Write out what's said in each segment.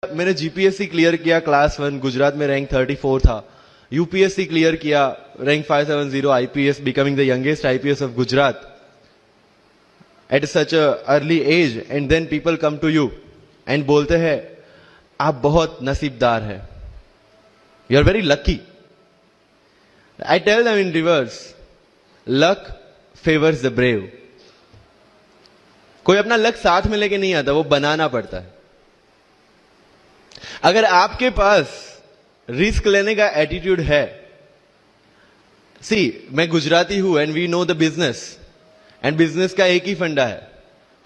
मैंने GPSC clear किया class 1 Gujarat में रैंक 34 था। यूपीएससी क्लियर किया rank 570 IPS becoming the youngest IPS of Gujarat at such a early age and then people come to you and बोलते हैं आप बहुत नसीबदार है, you are very lucky. I tell them in reverse, luck favours the brave. कोई अपना luck साथ में लेके नहीं आता, वो बनाना पड़ता है। अगर आपके पास रिस्क लेने का एटीट्यूड है, मैं गुजराती हूं and we know the business, and business का एक ही फंडा है,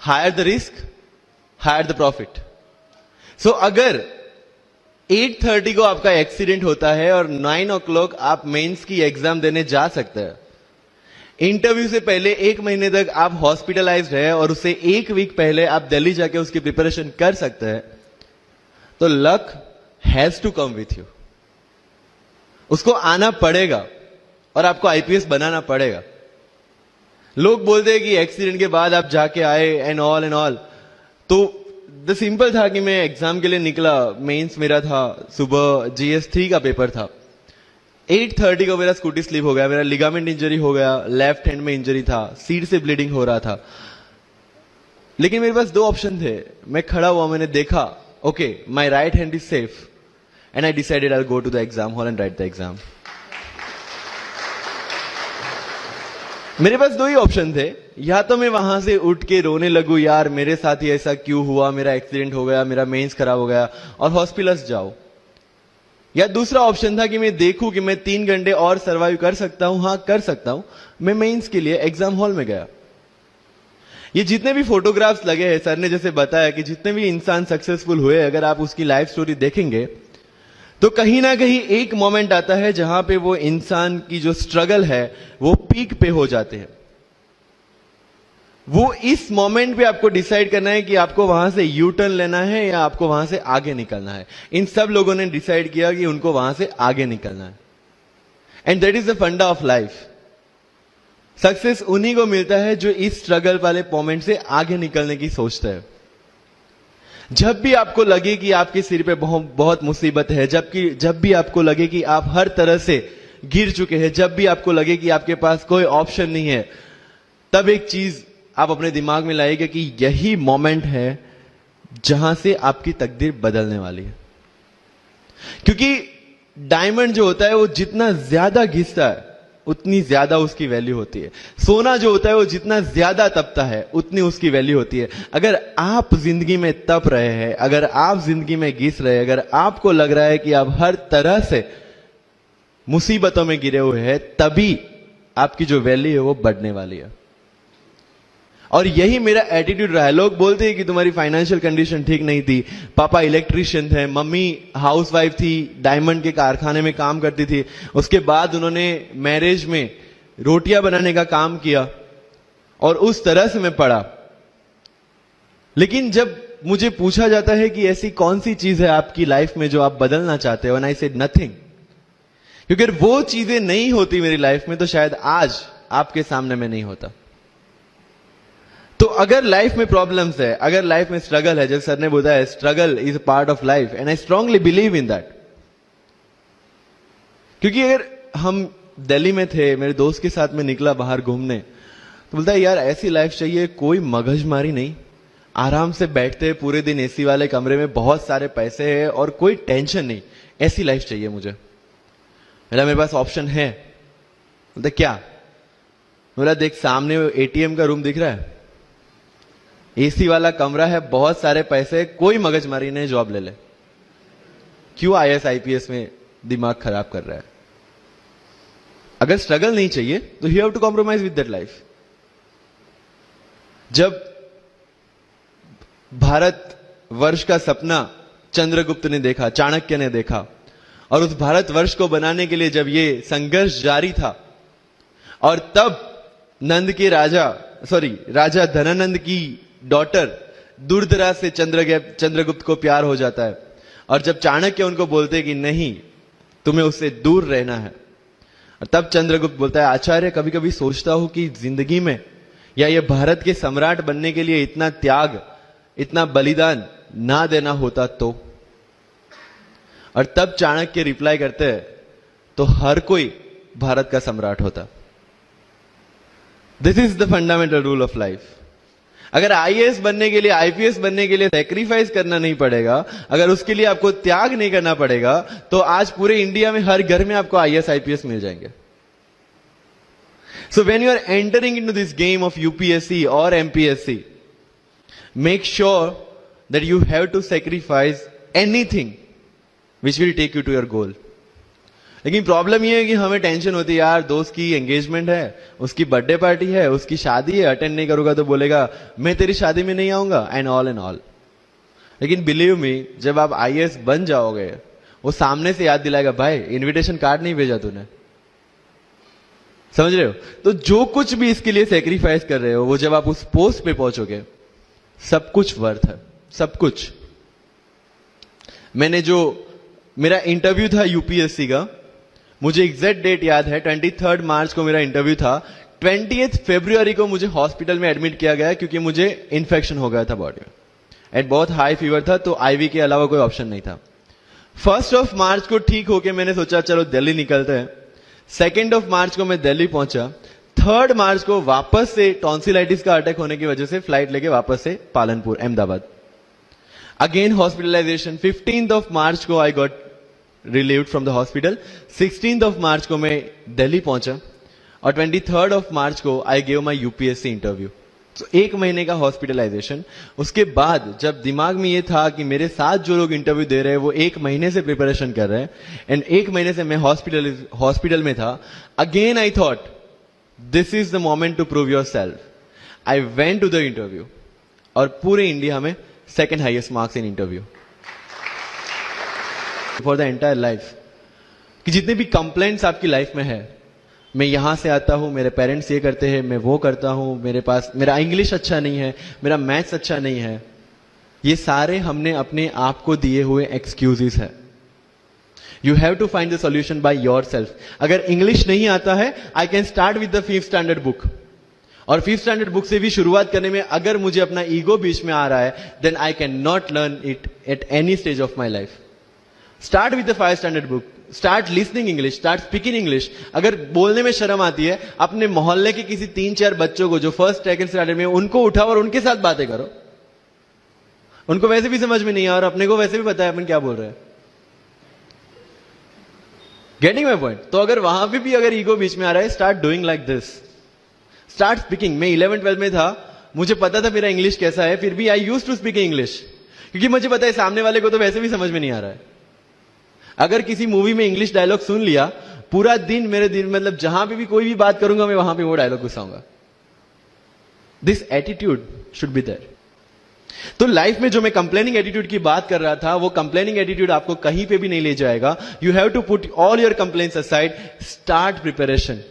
higher the risk higher the profit. So अगर 8:30 को आपका एक्सीडेंट होता है और 9 o'clock आप मेंस की एग्जाम देने जा सकते हैं, इंटरव्यू से पहले 1 महीने तक आप हॉस्पिटलाइज्ड है और उससे 1 वीक पहले आप दिल्ली जाके उसकी प्रिपरेशन कर सकते हैं, तो luck has to come with you. उसको आना पड़ेगा और आपको आईपीएस बनाना पड़ेगा। लोग बोलते हैं कि एक्सीडेंट के बाद आप जाके आए एंड ऑल, तो द सिंपल था कि मैं एग्जाम के लिए निकला, मेंस मेरा था, सुबह GS3 का पेपर था। 8:30 को मेरा स्कूटी स्लिप हो गया, मेरा लिगामेंट इंजरी हो गया, लेफ्ट हैंड में इंजरी था, सीट से ब्लीडिंग हो रहा था। लेकिन मेरे पास 2 ऑप्शन थे। मैं खड़ा हुआ, मैंने देखा okay, my right hand is safe, and I decided I'll go to the exam hall and write the exam. मेरे पास 2 ही ऑप्शन थे, या तो मैं वहां से उठ के रोने लगूं, यार मेरे साथ ही ऐसा क्यों हुआ, मेरा एक्सीडेंट हो गया, मेरा मेंस खराब हो गया, और हॉस्पिटल जाओ। या दूसरा ऑप्शन था कि मैं देखूं कि मैं 3 घंटे और सर्वाइव कर सकता हूं। हाँ, कर सकता हूं। मैं मेंस के लिए एग्जाम हॉल में गया। ये जितने भी फोटोग्राफ्स लगे हैं, सर ने जैसे बताया कि जितने भी इंसान सक्सेसफुल हुए, अगर आप उसकी लाइफ स्टोरी देखेंगे तो कहीं ना कहीं एक मोमेंट आता है जहां पे वो इंसान की जो स्ट्रगल है वो पीक पे हो जाते हैं। वो इस मोमेंट पे आपको डिसाइड करना है कि आपको वहां से यू टर्न लेना है या आपको वहां से आगे निकलना है। इन सब लोगों ने डिसाइड किया कि उनको वहां से आगे निकलना है, एंड दैट इज द फंडा ऑफ लाइफ। सक्सेस उन्हीं को मिलता है जो इस स्ट्रगल वाले मोमेंट से आगे निकलने की सोचते हैं। जब भी आपको लगे कि आपके सिर पे बहुत मुसीबत है, जब भी आपको लगे कि आप हर तरह से गिर चुके हैं, जब भी आपको लगे कि आपके पास कोई ऑप्शन नहीं है, तब एक चीज आप अपने दिमाग में लाइएगा कि यही मोमेंट है जहां से आपकी तकदीर बदलने वाली है। क्योंकि डायमंड जो होता है वो जितना ज्यादा घिसता है उतनी ज्यादा उसकी वैल्यू होती है। सोना जो होता है वो जितना ज्यादा तपता है उतनी उसकी वैल्यू होती है। अगर आप जिंदगी में तप रहे हैं, अगर आप जिंदगी में घिस रहे हैं, अगर आपको लग रहा है कि आप हर तरह से मुसीबतों में गिरे हुए हैं, तभी आपकी जो वैल्यू है वो बढ़ने वाली है। और यही मेरा एटीट्यूड रहा है। लोग बोलते हैं कि तुम्हारी फाइनेंशियल कंडीशन ठीक नहीं थी, पापा इलेक्ट्रिशियन थे, मम्मी हाउसवाइफ थी, डायमंड के कारखाने में काम करती थी, उसके बाद उन्होंने मैरिज में रोटियां बनाने का काम किया, और उस तरह से मैं पढ़ा। लेकिन जब मुझे पूछा जाता है कि ऐसी कौन सी चीज है आपकी लाइफ में जो आप बदलना चाहते हो, एंड आई सेड नथिंग। क्योंकि अगर वो चीजें नहीं होती मेरी लाइफ में तो शायद आज आपके सामने में नहीं होता। तो अगर लाइफ में प्रॉब्लम्स है, अगर लाइफ में स्ट्रगल है, जैसे सर ने बताया struggle is a part of life, and I strongly believe in that. क्योंकि अगर हम दिल्ली में थे, मेरे दोस्त के साथ में निकला बाहर घूमने, तो बोलता है यार ऐसी लाइफ चाहिए, कोई मगजमारी नहीं, आराम से बैठते हैं पूरे दिन एसी वाले कमरे में, बहुत सारे पैसे हैं और कोई टेंशन नहीं, ऐसी लाइफ चाहिए मुझे। मेरे पास ऑप्शन है। बोलता क्या? बोला देख सामने एटीएम का रूम दिख रहा है, एसी वाला कमरा है, बहुत सारे पैसे, कोई मगजमारी नहीं, जॉब ले ले। क्यों IAS IPS में दिमाग खराब कर रहा है? अगर स्ट्रगल नहीं चाहिए तो you have to compromise with that life. जब भारत वर्ष का सपना चंद्रगुप्त ने देखा, चाणक्य ने देखा, और उस भारत वर्ष को बनाने के लिए जब ये संघर्ष जारी था, और तब राजा धनानंद की डॉटर दूरदराज से चंद्रगुप्त को प्यार हो जाता है, और जब चाणक्य उनको बोलते कि नहीं तुम्हें उससे दूर रहना है, और तब चंद्रगुप्त बोलता है आचार्य कभी कभी सोचता हूं कि जिंदगी में या ये भारत के सम्राट बनने के लिए इतना त्याग, इतना बलिदान ना देना होता तो। और तब चाणक्य रिप्लाई करते हैं तो हर कोई भारत का सम्राट होता। This is the fundamental rule of life. अगर आईएएस बनने के लिए, आईपीएस बनने के लिए सैक्रिफाइस करना नहीं पड़ेगा, अगर उसके लिए आपको त्याग नहीं करना पड़ेगा, तो आज पूरे इंडिया में हर घर में आपको आईएएस आईपीएस मिल जाएंगे। So when you are entering into this game of UPSC or MPSC, make sure that you have to sacrifice anything which will take you to your goal. लेकिन प्रॉब्लम ये है कि हमें टेंशन होती है, यार दोस्त की एंगेजमेंट है, उसकी बर्थडे पार्टी है, उसकी शादी है, अटेंड नहीं करूंगा तो बोलेगा मैं तेरी शादी में नहीं आऊंगा, एंड ऑल। लेकिन बिलीव मी, जब आप आईएएस बन जाओगे, वो सामने से याद दिलाएगा, भाई इनविटेशन कार्ड नहीं भेजा तूने। समझ रहे हो? तो जो कुछ भी इसके लिए सेक्रीफाइस कर रहे हो, वो जब आप उस पोस्ट पे पहुंचोगे, सब कुछ वर्थ है, सब कुछ। मेरा इंटरव्यू था यूपीएससी का, मुझे एग्जैक्ट डेट याद है, 23 मार्च को मेरा इंटरव्यू था। 20 फरवरी को मुझे हॉस्पिटल में एडमिट किया गया क्योंकि मुझे इन्फेक्शन हो गया था बॉडी में, एंड बहुत हाई फीवर था, तो आईवी के अलावा कोई ऑप्शन नहीं था। 1 मार्च को ठीक होके मैंने सोचा चलो दिल्ली निकलते हैं। 2 मार्च को मैं दिल्ली पहुंचा। 3 मार्च को वापस से टॉन्सिलाइटिस का अटैक होने की वजह से फ्लाइट लेके वापस से पालनपुर, अहमदाबाद। Again hospitalization. 15 मार्च को I got relieved from the hospital. 16 मार्च को मैं दिल्ली पहुंचा और 23 मार्च को I gave my UPSC interview. तो 1 महीने का हॉस्पिटलाइजेशन। उसके बाद जब दिमाग में ये था कि मेरे साथ जो लोग इंटरव्यू दे रहे हैं वो 1 महीने से प्रिपरेशन कर रहे हैं, एंड 1 महीने से मैं हॉस्पिटल में था, again I thought this is the moment to prove yourself. I went to the interview और पूरे इंडिया में 2nd highest marks in interview for the entire life. कि जितने भी कंप्लेंट्स आपकी लाइफ में है, मैं यहां से आता हूं, मेरे पेरेंट्स ये करते हैं, मैं वो करता हूं, मेरा इंग्लिश अच्छा नहीं है, मेरा मैथ्स अच्छा नहीं है, ये सारे हमने अपने आप को दिए हुए एक्सक्यूजेस है। You have to find the solution by yourself. अगर इंग्लिश नहीं आता है, I can start with the 5th standard book, और 5th स्टैंडर्ड बुक से भी शुरुआत करने में अगर मुझे अपना ईगो बीच में आ रहा है, then I can not learn it at any stage of my life. Start with the 5th standard book, start listening English, start speaking English. अगर बोलने में शर्म आती है, अपने मोहल्ले के किसी 3-4 बच्चों को जो 1st 2nd स्टैंडर्ड में, उनको उठाओ और उनके साथ बातें करो। उनको वैसे भी समझ में नहीं आ, और अपने को वैसे भी पता है अपन क्या बोल रहे हैं। Getting my point? तो अगर वहां पे भी अगर ईगो बीच में आ रहा है, start doing like this, start speaking. मैं 11th-12th में था, मुझे पता था मेरा इंग्लिश कैसा है, फिर भी I used to speak English, क्योंकि मुझे पता है सामने वाले को तो वैसे भी समझ में नहीं आ रहा है। अगर किसी मूवी में इंग्लिश डायलॉग सुन लिया, पूरा दिन मेरे दिन, मतलब जहां पे भी कोई भी बात करूंगा, मैं वहां पे वो डायलॉग घुसाऊंगा। This attitude should be there. तो लाइफ में जो मैं कंप्लेनिंग एटीट्यूड की बात कर रहा था, वो कंप्लेनिंग एटीट्यूड आपको कहीं पे भी नहीं ले जाएगा। You have to put all your complaints aside, start preparation.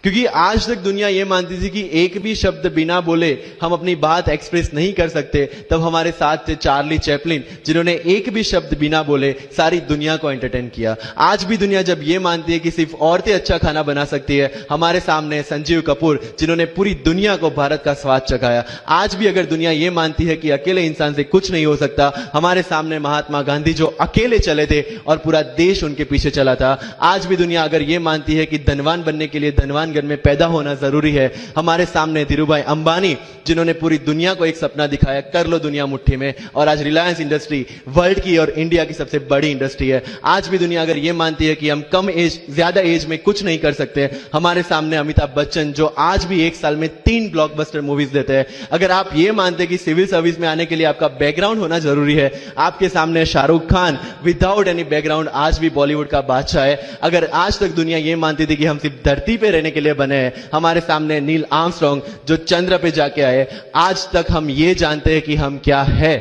क्योंकि आज तक दुनिया यह मानती थी कि एक भी शब्द बिना बोले हम अपनी बात एक्सप्रेस नहीं कर सकते। तब हमारे साथ थे चार्ली चैपलिन, जिन्होंने एक भी शब्द बिना बोले सारी दुनिया को एंटरटेन किया। आज भी दुनिया जब यह मानती है कि सिर्फ औरतें अच्छा खाना बना सकती है, हमारे सामने संजीव कपूर, जिन्होंने पूरी दुनिया को भारत का स्वाद चखाया। आज भी अगर दुनिया यह मानती है कि अकेले इंसान से कुछ नहीं हो सकता, हमारे सामने महात्मा गांधी, जो अकेले चले थे और पूरा देश उनके पीछे चला था। आज भी दुनिया अगर यह मानती है कि धनवान बनने के लिए धनवान घर में पैदा होना जरूरी है, हमारे सामने धीरूभाई अंबानी, जिन्होंने पूरी दुनिया को एक सपना दिखाया, कर लो दुनिया मुट्ठी में, और आज रिलायंस इंडस्ट्री वर्ल्ड की और इंडिया की सबसे बड़ी इंडस्ट्री है। आज भी दुनिया अगर यह मानती है कि हम कम एज, ज्यादा एज में कुछ नहीं कर सकते, हमारे सामने अमिताभ बच्चन, जो आज भी 1 साल में 3 ब्लॉकबस्टर मूवीज देते हैं। अगर आप ये मानते हैं कि सिविल सर्विस में आने के लिए आपका बैकग्राउंड होना जरूरी है, आपके सामने Shahrukh Khan without any background आज भी बॉलीवुड का बादशाह है। अगर आज तक दुनिया ये मानती थी कि हम सिर्फ धरती पे रहने के लिए बने हैं, हमारे सामने नील आर्मस्ट्रॉन्ग, जो चंद्र पे जाके आए, आज तक हम ये जानते हैं कि हम क्या है,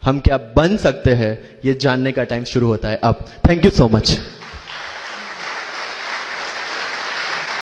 हम क्या बन सकते हैं, ये जानने का टाइम शुरू होता है अब। Thank you so much.